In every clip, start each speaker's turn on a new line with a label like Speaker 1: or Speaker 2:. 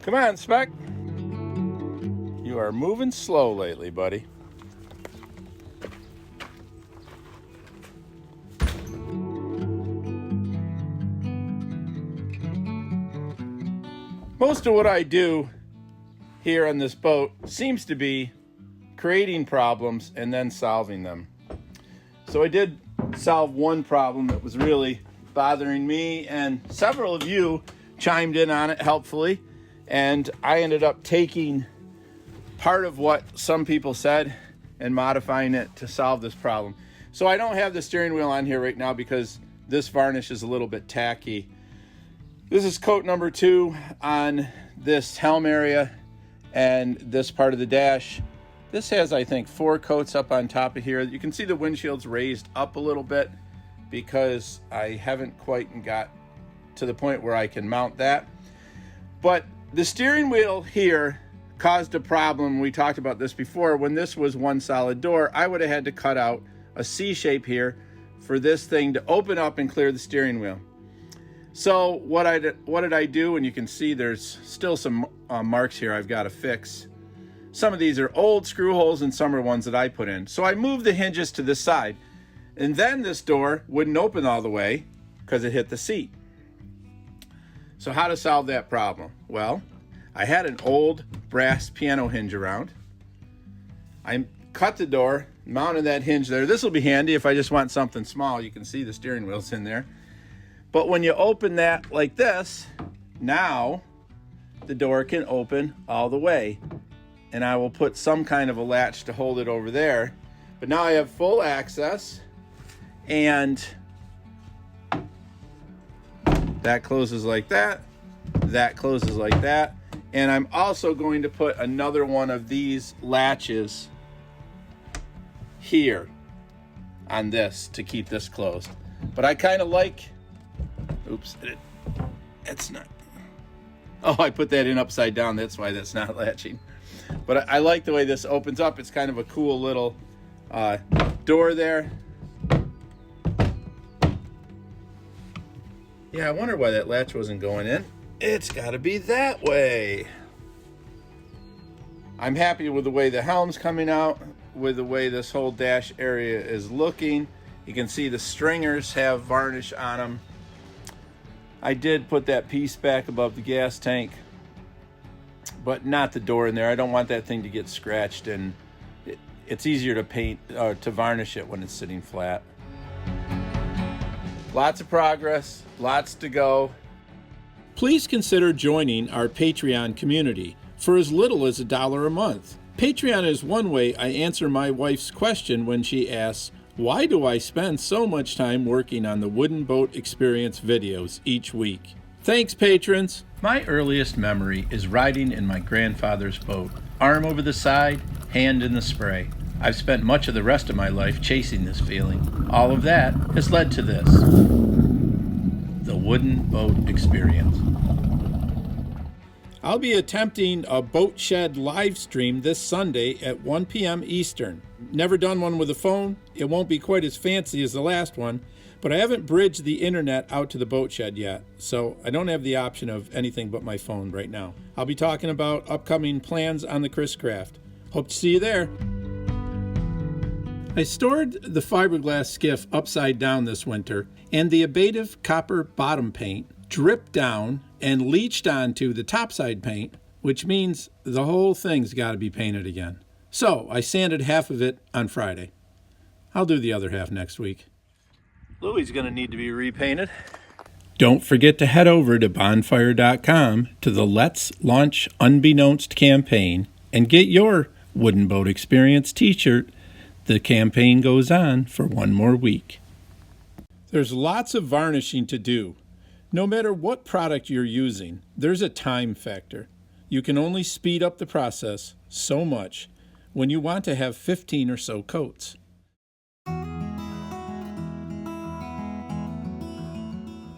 Speaker 1: Come on, Speck. You are moving slow lately, buddy. Most of what I do here on this boat seems to be creating problems and then solving them. So I did solve one problem that was really bothering me, and several of you chimed in on it helpfully, and I ended up taking part of what some people said and modifying it to solve this problem. So I don't have the steering wheel on here right now because this varnish is a little bit tacky. This is coat number 2 on this helm area and this part of the dash. This has, I think, 4 coats up on top of here. You can see the windshield's raised up a little bit because I haven't quite got to the point where I can mount that. But the steering wheel here caused a problem. We talked about this before. When this was one solid door, I would have had to cut out a C shape here for this thing to open up and clear the steering wheel. So what did I do? And you can see there's still some marks here I've got to fix. Some of these are old screw holes and some are ones that I put in. So I moved the hinges to this side, and then this door wouldn't open all the way because it hit the seat. So how to solve that problem? Well, I had an old brass piano hinge around. I cut the door, mounted that hinge there. This will be handy if I just want something small. You can see the steering wheel's in there. But when you open that like this, now the door can open all the way. And I will put some kind of a latch to hold it over there. But now I have full access, and that closes like that. That closes like that. And I'm also going to put another one of these latches here on this to keep this closed. But I kind of like, oops, it's not. Oh, I put that in upside down. That's why that's not latching. But I like the way this opens up. It's kind of a cool little door there. Yeah, I wonder why that latch wasn't going in. It's got to be that way. I'm happy with the way the helm's coming out, with the way this whole dash area is looking. You can see the stringers have varnish on them. I did put that piece back above the gas tank, but not the door in there. I don't want that thing to get scratched, and it's easier to paint or to varnish it when it's sitting flat. Lots of progress, lots to go. Please consider joining our Patreon community for as little as $1 a month. Patreon is one way I answer my wife's question when she asks, why do I spend so much time working on the Wooden Boat Experience videos each week? Thanks, patrons. My earliest memory is riding in my grandfather's boat, arm over the side, hand in the spray. I've spent much of the rest of my life chasing this feeling. All of that has led to this, the Wooden Boat Experience. I'll be attempting a boat shed live stream this Sunday at 1 p.m. Eastern. Never done one with a phone. It won't be quite as fancy as the last one, but I haven't bridged the internet out to the boat shed yet, so I don't have the option of anything but my phone right now. I'll be talking about upcoming plans on the Chris Craft. Hope to see you there. I stored the fiberglass skiff upside down this winter, and the abative copper bottom paint dripped down and leached onto the topside paint, which means the whole thing's got to be painted again. So I sanded half of it on Friday. I'll do the other half next week. Louie's going to need to be repainted. Don't forget to head over to bonfire.com to the Let's Launch Unbeknownst campaign and get your Wooden Boat Experience t-shirt. The campaign goes on for one more week. There's lots of varnishing to do. No matter what product you're using, there's a time factor. You can only speed up the process so much when you want to have 15 or so coats.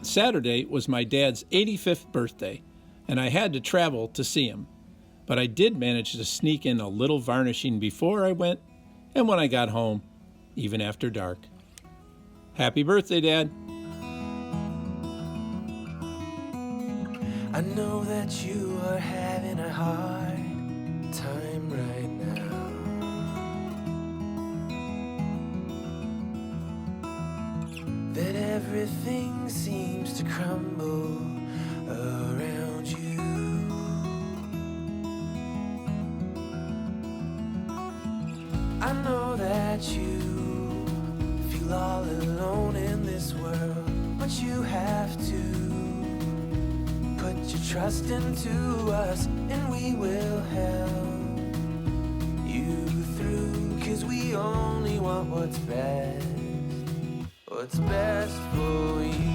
Speaker 1: Saturday was my dad's 85th birthday, and I had to travel to see him. But I did manage to sneak in a little varnishing before I went, and when I got home, even after dark. Happy birthday, Dad.
Speaker 2: I know that you are having a hard time right now. That everything seems to crumble around you. I know that you feel all alone in this world, but you have to put your trust into us, and we will help you through, 'cause we only want what's best for you.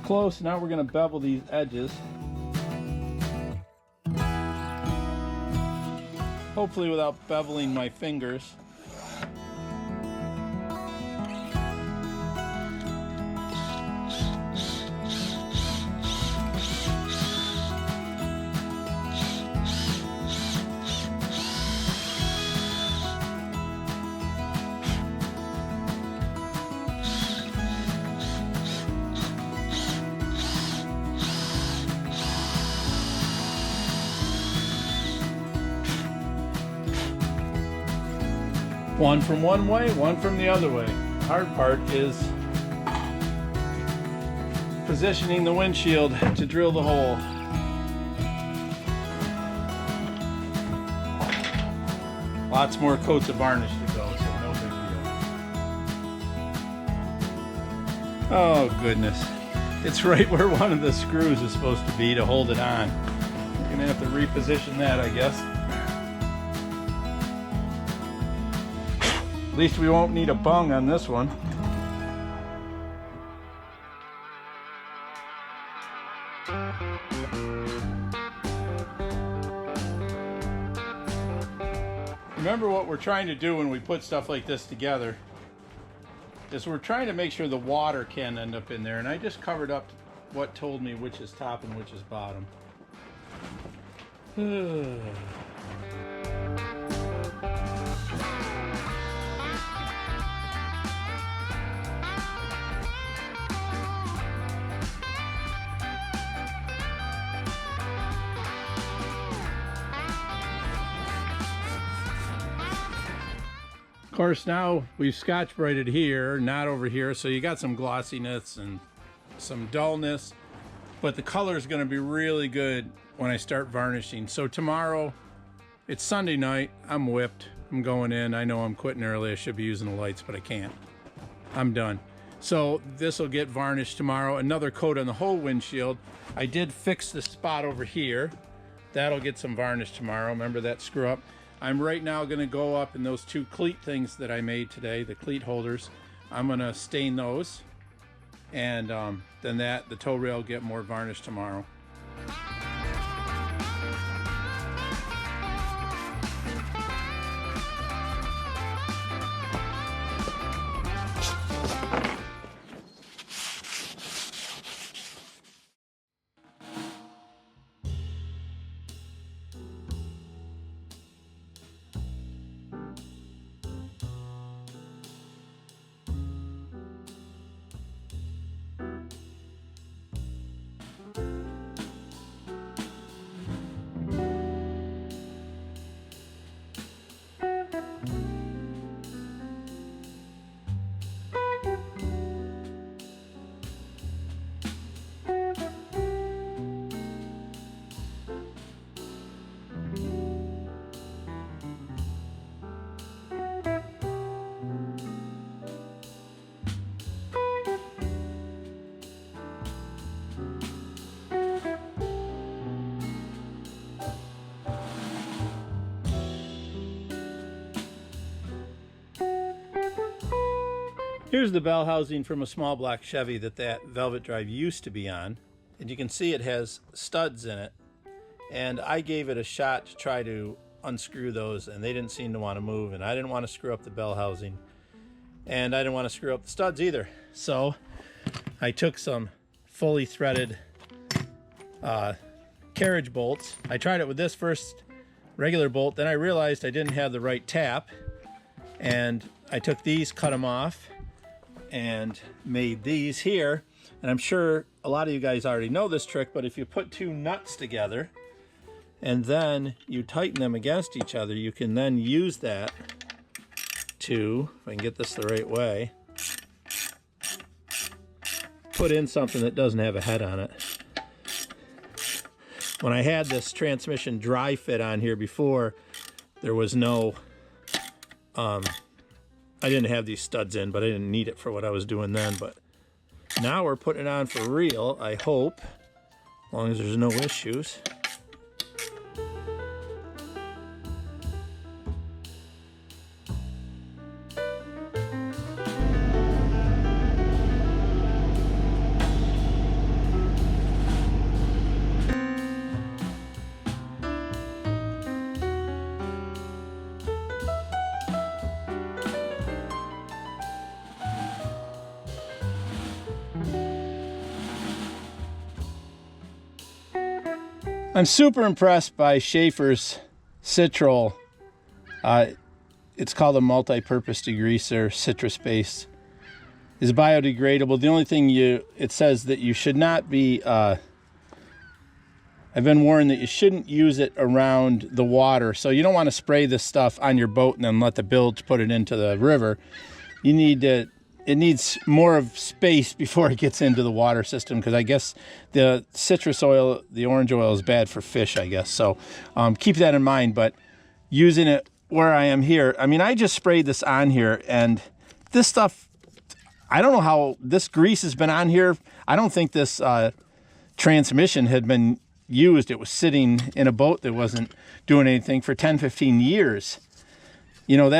Speaker 1: Close. Now we're going to bevel these edges. Hopefully without beveling my fingers. One from one way, one from the other way. The hard part is positioning the windshield to drill the hole. Lots more coats of varnish to go, so no big deal. Oh goodness. It's right where one of the screws is supposed to be to hold it on. We're gonna have to reposition that, I guess. At least we won't need a bung on this one. Remember what we're trying to do when we put stuff like this together is we're trying to make sure the water can end up in there, and I just covered up what told me which is top and which is bottom. Of course, now we've Scotch Brighted here, not over here, so you got some glossiness and some dullness, but the color is going to be really good when I start varnishing. So tomorrow, it's Sunday night, I'm whipped, I'm going in, I know I'm quitting early, I should be using the lights, but I can't. I'm done. So this will get varnished tomorrow, another coat on the whole windshield. I did fix the spot over here. That'll get some varnish tomorrow, remember that screw up? I'm right now going to go up in those two cleat things that I made today, the cleat holders. I'm going to stain those, and then the toe rail will get more varnish tomorrow. Here's the bell housing from a small block Chevy that velvet drive used to be on. And you can see it has studs in it. And I gave it a shot to try to unscrew those, and they didn't seem to want to move. And I didn't want to screw up the bell housing. And I didn't want to screw up the studs either. So I took some fully threaded carriage bolts. I tried it with this first regular bolt. Then I realized I didn't have the right tap. And I took these, cut them off, and made these here. And I'm sure a lot of you guys already know this trick, but if you put two nuts together and then you tighten them against each other, you can then use that to, if I can get this the right way, put in something that doesn't have a head on it. When I had this transmission dry fit on here before, there was no, I didn't have these studs in, but I didn't need it for what I was doing then. But now we're putting it on for real, I hope, as long as there's no issues. I'm super impressed by Schaeffer's Citrol. It's called a multi-purpose degreaser, citrus-based. It's biodegradable. The only thing it says that you should not be, I've been warned that you shouldn't use it around the water. So you don't want to spray this stuff on your boat and then let the bilge put it into the river. You need to, it needs more of space before it gets into the water system, because I guess the citrus oil, the orange oil, is bad for fish, I guess. So keep that in mind. But using it where I am here, I mean, I just sprayed this on here, and this stuff, I don't know how this grease has been on here. I don't think this transmission had been used. It was sitting in a boat that wasn't doing anything for 10, 15 years. You know,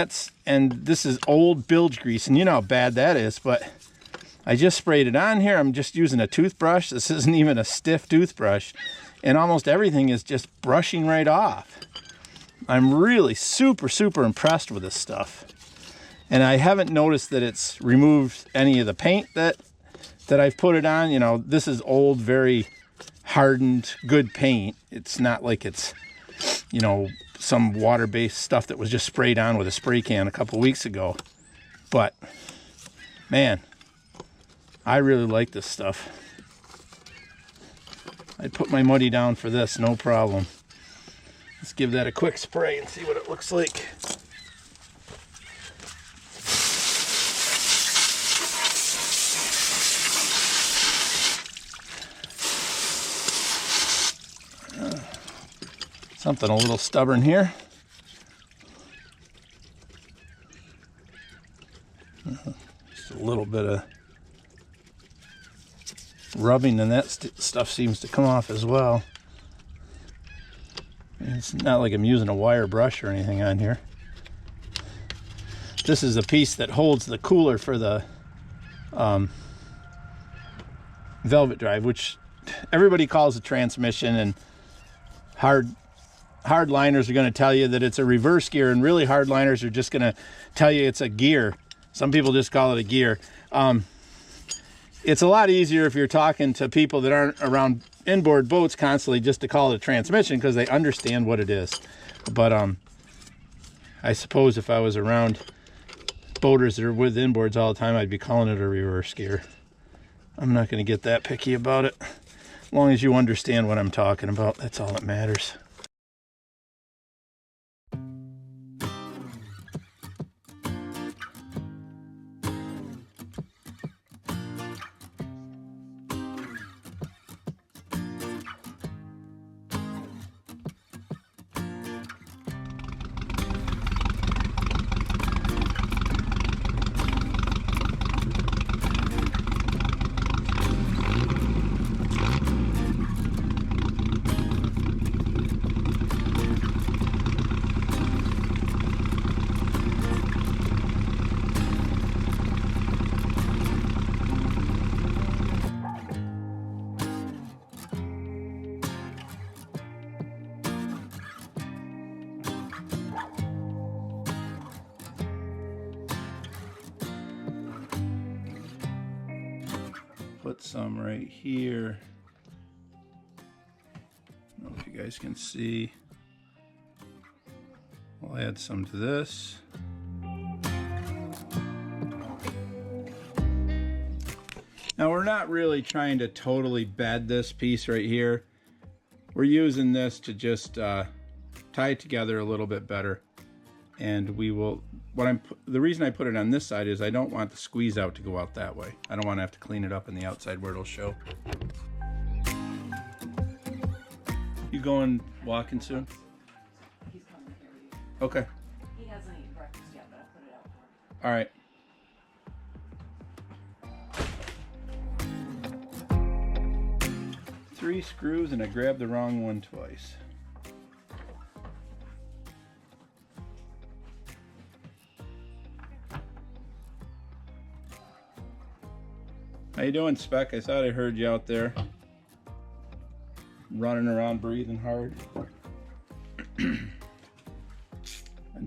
Speaker 1: and this is old bilge grease, and you know how bad that is, but I just sprayed it on here. I'm just using a toothbrush. This isn't even a stiff toothbrush, and almost everything is just brushing right off. I'm really super, super impressed with this stuff. And I haven't noticed that it's removed any of the paint that I've put it on. You know, this is old, very hardened, good paint. It's not like it's, you know, some water-based stuff that was just sprayed on with a spray can a couple weeks ago. But man, I really like this stuff. I'd put my muddy down for this, no problem. Let's give that a quick spray and see what it looks like. Something a little stubborn here. Just a little bit of rubbing, and that stuff seems to come off as well. It's not like I'm using a wire brush or anything on here. This is a piece that holds the cooler for the velvet drive, which everybody calls a transmission, and hardliners are going to tell you that it's a reverse gear, and really hardliners are just going to tell you it's a gear. Some people just call it a gear. It's a lot easier if you're talking to people that aren't around inboard boats constantly just to call it a transmission, because they understand what it is. But I suppose if I was around boaters that are with inboards all the time, I'd be calling it a reverse gear. I'm not going to get that picky about it. As long as you understand what I'm talking about, that's all that matters. put some right here. I don't know if you guys can see. We'll add some to this. Now we're not really trying to totally bed this piece right here. We're using this to just tie it together a little bit better. And we will, the reason I put it on this side is I don't want the squeeze out to go out that way. I don't want to have to clean it up on the outside where it'll show. You going walking soon?
Speaker 3: He's coming to carry you.
Speaker 1: Okay.
Speaker 3: He hasn't eaten breakfast yet, but I'll put it out for him.
Speaker 1: All right. Three screws and I grabbed the wrong one twice. How you doing, Spec? I thought I heard you out there running around breathing hard. I'm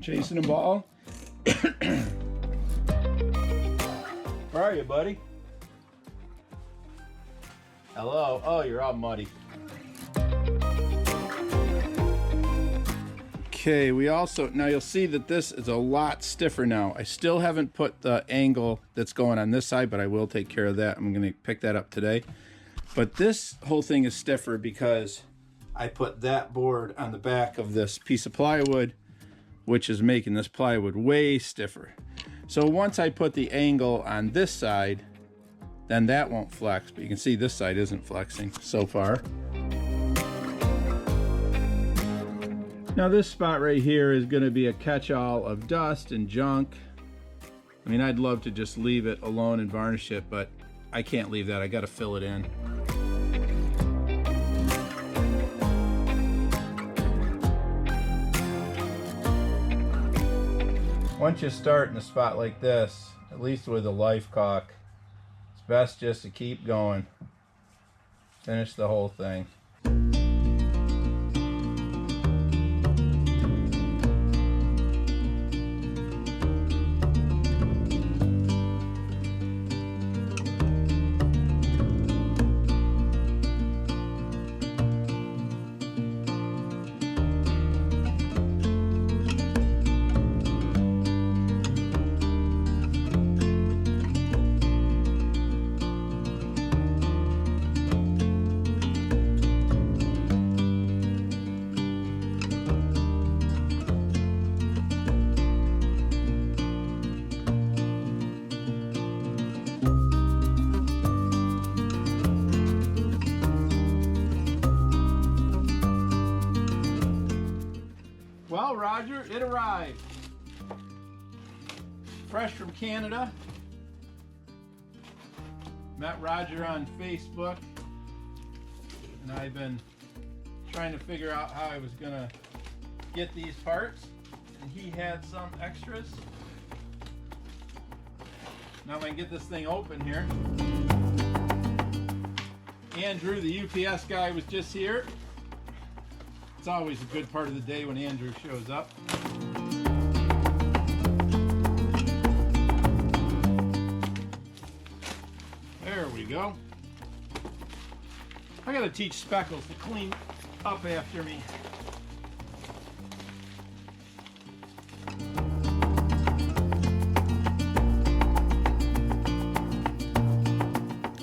Speaker 1: chasing a ball. Where are you, buddy? Hello. Oh, you're all muddy. Okay, we also, now you'll see that this is a lot stiffer now. I still haven't put the angle that's going on this side, but I will take care of that. I'm going to pick that up today. But this whole thing is stiffer because I put that board on the back of this piece of plywood, which is making this plywood way stiffer. So once I put the angle on this side, then that won't flex, but you can see this side isn't flexing so far. Now this spot right here is going to be a catch-all of dust and junk. I mean, I'd love to just leave it alone and varnish it, but I can't leave that. I got to fill it in. Once you start in a spot like this, at least with a life caulk, it's best just to keep going. Finish the whole thing. Well, Roger, it arrived. Fresh from Canada. Met Roger on Facebook, and I've been trying to figure out how I was gonna get these parts, and he had some extras. Now I can get this thing open here. Andrew, the UPS guy, was just here. It's always a good part of the day when Andrew shows up. There we go. I gotta teach Speckles to clean up after me.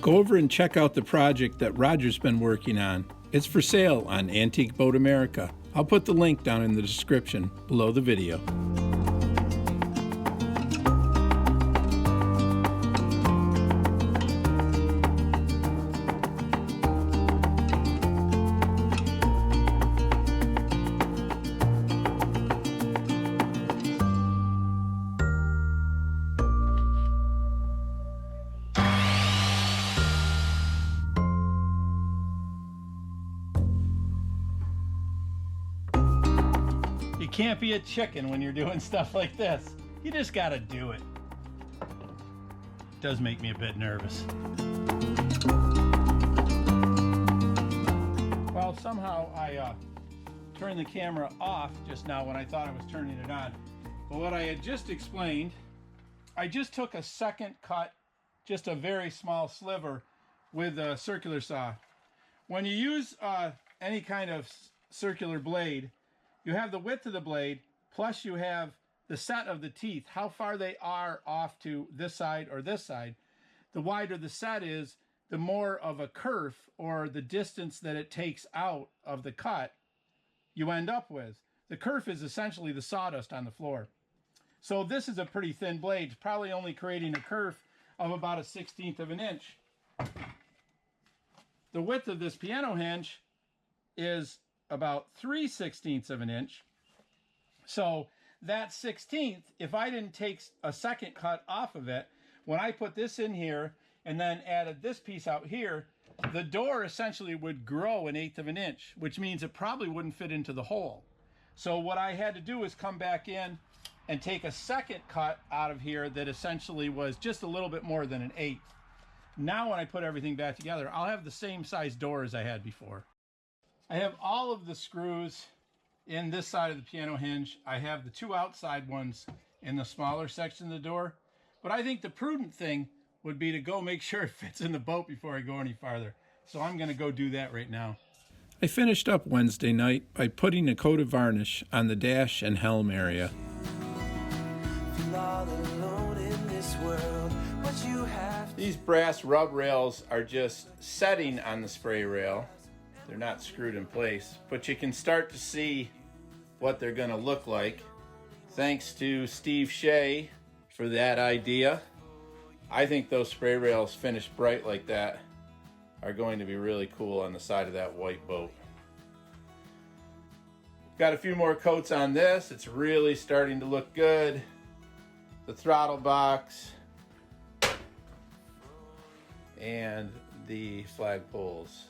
Speaker 1: Go over and check out the project that Roger's been working on. It's for sale on Antique Boat America. I'll put the link down in the description below the video. You can't be a chicken when you're doing stuff like this. You just gotta do it. It does make me a bit nervous. Well, somehow I turned the camera off just now when I thought I was turning it on. But what I had just explained, I just took a second cut, just a very small sliver, with a circular saw. When you use any kind of circular blade, you have the width of the blade, plus you have the set of the teeth, how far they are off to this side or this side. The wider the set is, the more of a kerf, or the distance that it takes out of the cut, you end up with. The kerf is essentially the sawdust on the floor. So this is a pretty thin blade. It's probably only creating a kerf of about 1/16 of an inch. The width of this piano hinge is about 3/16 of an inch. So that 1/16, if I didn't take a second cut off of it, when I put this in here and then added this piece out here, the door essentially would grow 1/8 of an inch, which means it probably wouldn't fit into the hole. So what I had to do is come back in and take a second cut out of here that essentially was just a little bit more than 1/8. Now when I put everything back together, I'll have the same size door as I had before. I have all of the screws in this side of the piano hinge. I have the 2 outside ones in the smaller section of the door. But I think the prudent thing would be to go make sure it fits in the boat before I go any farther. So I'm going to go do that right now. I finished up Wednesday night by putting a coat of varnish on the dash and helm area. These brass rub rails are just setting on the spray rail. They're not screwed in place, but you can start to see what they're going to look like. Thanks to Steve Shea for that idea. I think those spray rails finished bright like that are going to be really cool on the side of that white boat. Got a few more coats on this. It's really starting to look good. The throttle box and the flagpoles.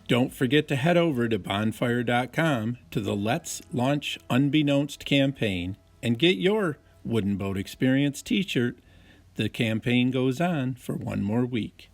Speaker 1: Don't forget to head over to bonfire.com to the Let's Launch Unbeknownst campaign and get your Wooden Boat Experience t-shirt. The campaign goes on for one more week.